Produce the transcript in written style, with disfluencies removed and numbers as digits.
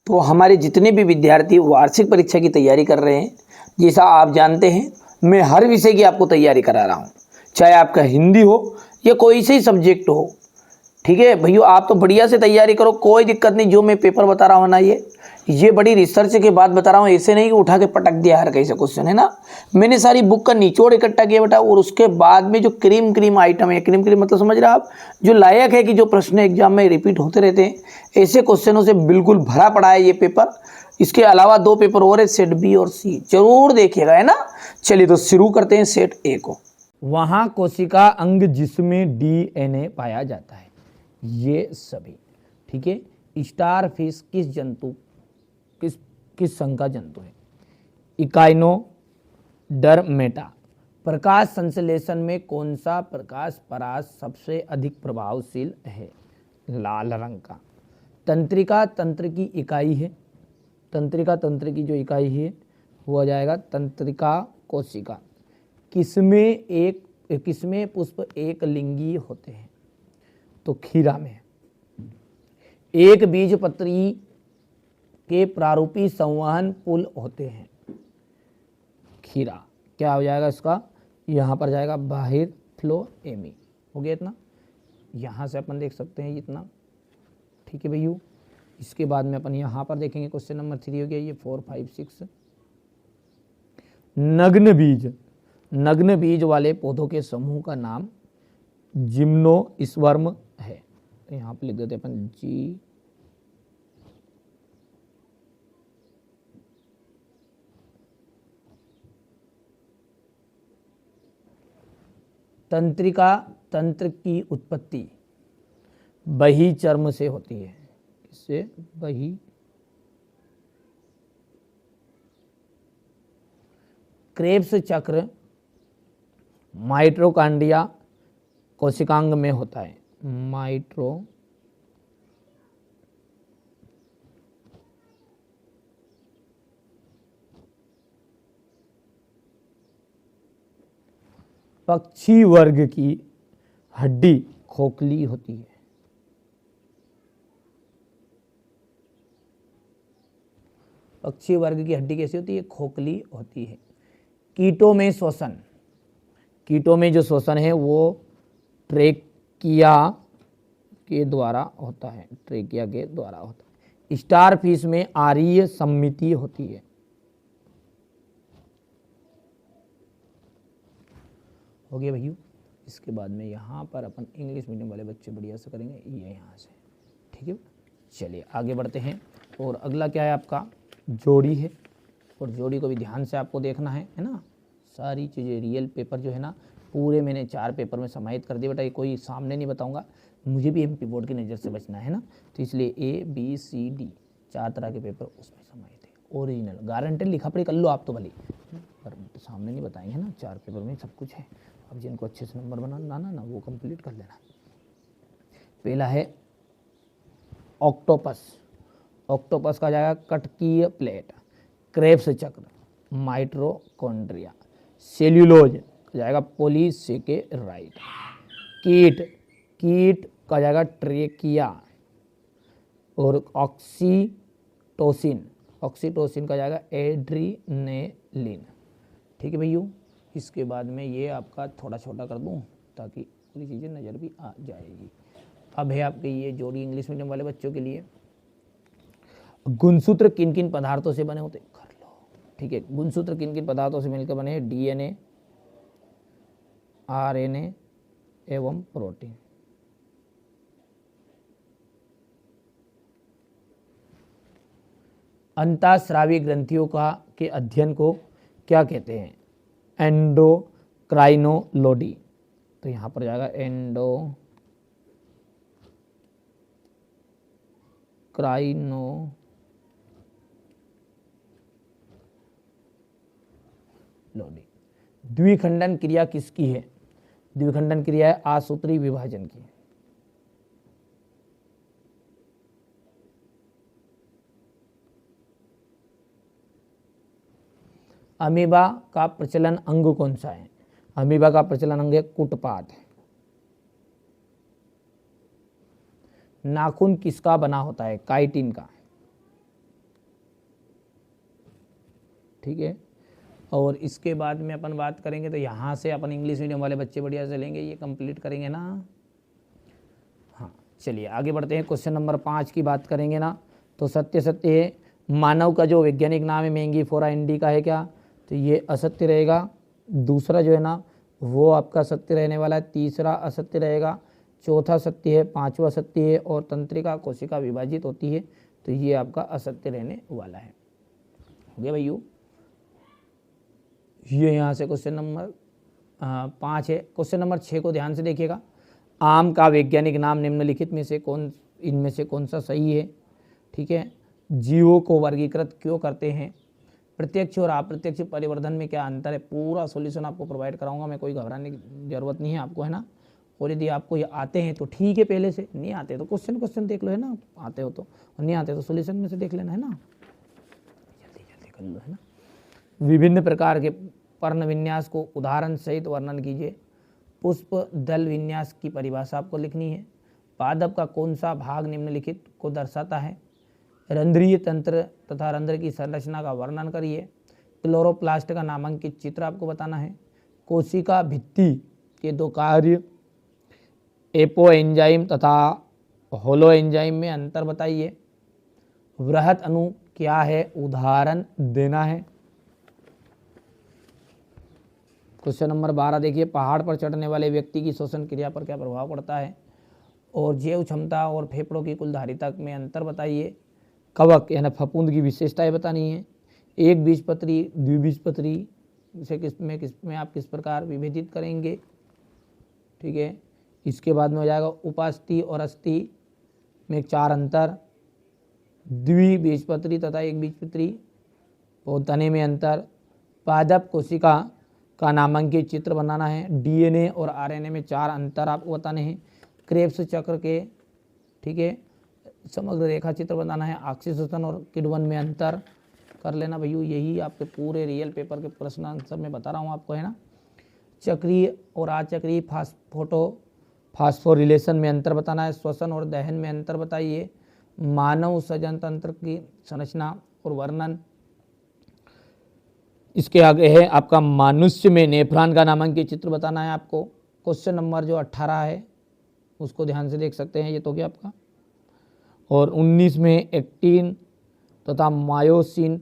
तो हमारे जितने भी विद्यार्थी वार्षिक परीक्षा की तैयारी कर रहे हैं, जैसा आप जानते हैं मैं हर विषय की आपको तैयारी करा रहा हूँ, चाहे आपका हिंदी हो या कोई से ही सब्जेक्ट हो। ठीक है भैया, आप तो बढ़िया से तैयारी करो, कोई दिक्कत नहीं। जो मैं पेपर बता रहा हूँ ना, ये बड़ी रिसर्च के बाद बता रहा हूँ, ऐसे नहीं कि उठा के पटक दिया हर कहीं से क्वेश्चन, है ना। मैंने सारी बुक का निचोड़ इकट्ठा किया बेटा, और उसके बाद में जो क्रीम आइटम है, क्रीम मतलब समझ रहे आप, जो लायक है कि जो प्रश्न एग्जाम में रिपीट होते रहते हैं, ऐसे क्वेश्चनों से बिल्कुल भरा पड़ा है ये पेपर। इसके अलावा 2 पेपर और है, सेट बी और सी, जरूर देखिएगा, है ना। चलिए तो शुरू करते हैं सेट ए को। वहाँ कोशिका अंग जिसमें डीएनए पाया जाता है, ये सभी। ठीक है। स्टार फिश किस जंतु किस संघ का जंतु है? इकाइनोडर्मेटा। प्रकाश संश्लेषण में कौन सा प्रकाश परास सबसे अधिक प्रभावशील है? लाल रंग का। तंत्रिका तंत्र की इकाई है, तंत्रिका तंत्र की जो इकाई है वो आ जाएगा तंत्रिका कोशिका। किसमें पुष्प एक लिंगी होते हैं? तो खीरा में। एक बीजपत्री के प्रारूपी संवहन पुल होते हैं, खीरा। क्या हो जाएगा इसका? यहाँ पर जाएगा बाहिर फ्लोएमी। हो गया इतना, यहाँ से अपन देख सकते हैं इतना। ठीक है भैया, इसके बाद में अपन यहाँ पर देखेंगे क्वेश्चन नंबर 3 हो गया ये 4, 5, 6। नग्न बीज वाले पौधों के समूह का नाम जिम्नोस्पर्म है। तो यहाँ पे लिख देते अपन जी। तंत्रिका तंत्र की उत्पत्ति बही चर्म से होती है। इससे बही। क्रेब्स चक्र माइटोकॉन्ड्रिया कोशिकांग में होता है। पक्षी वर्ग की हड्डी खोखली होती है। पक्षी वर्ग की हड्डी कैसी होती है? खोखली होती है। कीटों में श्वसन, कीटों में जो श्वसन है वो ट्रेकिया के द्वारा होता है, ट्रेकिया के द्वारा होता है। स्टार फिश में आर्य सम्मिति होती है। हो गया भैया। इसके बाद में यहाँ पर अपन इंग्लिश मीडियम वाले बच्चे बढ़िया से करेंगे ये यहाँ से। ठीक है, चलिए आगे बढ़ते हैं। और अगला क्या है आपका? जोड़ी है, और जोड़ी को भी ध्यान से आपको देखना है ना। सारी चीज़ें रियल पेपर जो है ना पूरे मैंने 4 पेपर में समाहित कर दिया बेटा, ये कोई सामने नहीं बताऊंगा, मुझे भी एमपी बोर्ड की नज़र से बचना है ना। तो इसलिए ABCD 4 तरह के पेपर उसमें समाहित है। ओरिजिनल गारंटेड लिखा पढ़ी कर लो आप तो भले, पर सामने नहीं बताएंगे ना, 4 पेपर में सब कुछ है। अब जिनको अच्छे से नंबर बनाना ना वो कंप्लीट कर लेना। पहला है ऑक्टोपस। ऑक्टोपस का जाएगा कटकीय प्लेट, क्रेब्स चक्र, माइटोकॉन्ड्रिया, सेल्यूलोज का जाएगा पॉलीसेकेराइड, कीट का जाएगा ट्रेकिया, और ऑक्सीटोसिन का जाएगा एड्रीनेलिन। ठीक है भैया। इसके बाद में ये आपका थोड़ा छोटा कर दूं ताकि पूरी चीज़ें नज़र भी आ जाएगी। अब है आपके ये जोड़ी इंग्लिश मीडियम वाले बच्चों के लिए। गुणसूत्र किन किन पदार्थों से बने होते? कर लो। ठीक है, गुणसूत्र किन किन पदार्थों से मिलकर बने हैं? DNA, RNA एवं प्रोटीन। अंतःस्रावी ग्रंथियों के अध्ययन को क्या कहते हैं? एंडोक्राइनोलॉजी। तो यहाँ पर जाएगा एंडोक्राइनोलॉजी। द्विखंडन क्रिया किसकी है? द्विखंडन क्रिया है आसूत्री विभाजन की। अमीबा का प्रचलन अंग कौन सा है? अमीबा का प्रचलन अंग है कुटपाद। नाखून किसका बना होता है? काइटिन का। ठीक है। और इसके बाद में अपन बात करेंगे तो यहाँ से अपन इंग्लिश मीडियम वाले बच्चे बढ़िया से लेंगे, ये कंप्लीट करेंगे ना। हाँ चलिए आगे बढ़ते हैं। क्वेश्चन नंबर 5 की बात करेंगे ना, तो सत्य सत्य है। मानव का जो वैज्ञानिक नाम है मैंगीफोरा इंडिका है क्या, तो ये असत्य रहेगा। दूसरा जो है ना वो आपका सत्य रहने वाला है, तीसरा असत्य रहेगा, चौथा सत्य है, पांचवा सत्य है, और तंत्रिका कोशिका विभाजित होती है, तो ये आपका असत्य रहने वाला है। हो गया भैया। ये यहाँ से क्वेश्चन नंबर 5 है। क्वेश्चन नंबर 6 को ध्यान से देखिएगा। आम का वैज्ञानिक नाम निम्नलिखित में से इनमें से कौन सा सही है, ठीक है। जीवों को वर्गीकृत क्यों करते हैं, प्रत्यक्ष और अप्रत्यक्ष परिवर्धन में क्या अंतर है, पूरा सॉल्यूशन आपको प्रोवाइड कराऊंगा मैं, कोई घबराने की जरूरत नहीं है आपको, है ना। और यदि आपको ये आते हैं तो ठीक है, पहले से नहीं आते तो क्वेश्चन देख लो, है ना, आते हो तो, और नहीं आते तो सॉल्यूशन में से देख लेना, है ना, जल्दी जल्दी कर लो, है ना। विभिन्न प्रकार के पर्ण विन्यास को उदाहरण सहित वर्णन कीजिए। पुष्प दल विन्यास की परिभाषा आपको लिखनी है। पादप का कौन सा भाग निम्नलिखित को दर्शाता है, रंध्रीय तंत्र तथा रंध्र की संरचना का वर्णन करिए। क्लोरोप्लास्ट का नामांकित चित्र आपको बताना है। कोशिका भित्ति के दो कार्य, एपो एंजाइम तथा होलो एंजाइम में अंतर बताइए। वृहत अणु क्या है, उदाहरण देना है। क्वेश्चन नंबर 12 देखिए, पहाड़ पर चढ़ने वाले व्यक्ति की श्वसन क्रिया पर क्या प्रभाव पड़ता है, और जैव क्षमता और फेफड़ों की कुल धारिता में अंतर बताइए। कवक यानी फफूंद की विशेषताएं बतानी है। एक बीजपत्री द्विबीजपत्री से किसमें आप किस प्रकार विभेदित करेंगे, ठीक है। इसके बाद में हो जाएगा उपास्थि और अस्थि में 4 अंतर, द्विबीजपत्री तथा एक बीजपत्री और तने में अंतर। पादप कोशिका का नामांकित चित्र बनाना है। डीएनए और आरएनए में 4 अंतर आपको बताने हैं। क्रेब्स चक्र के, ठीक है, समग्र रेखा चित्र बनाना है। ऑक्सीजन और किण्वन में अंतर कर लेना भैया, यही आपके पूरे रियल पेपर के प्रश्न आंसर में बता रहा हूँ आपको, है ना। चक्रीय और अचक्रीय फास्फोरिलेशन में अंतर बताना है। श्वसन और दहन में अंतर बताइए। मानव सजन तंत्र की संरचना और वर्णन। इसके आगे है आपका मनुष्य में नेफ्रॉन का नामांकित चित्र बताना है आपको। क्वेश्चन नंबर जो 18 है उसको ध्यान से देख सकते हैं, ये तो क्या आपका। और 19 में एक्टिन तथा मायोसिन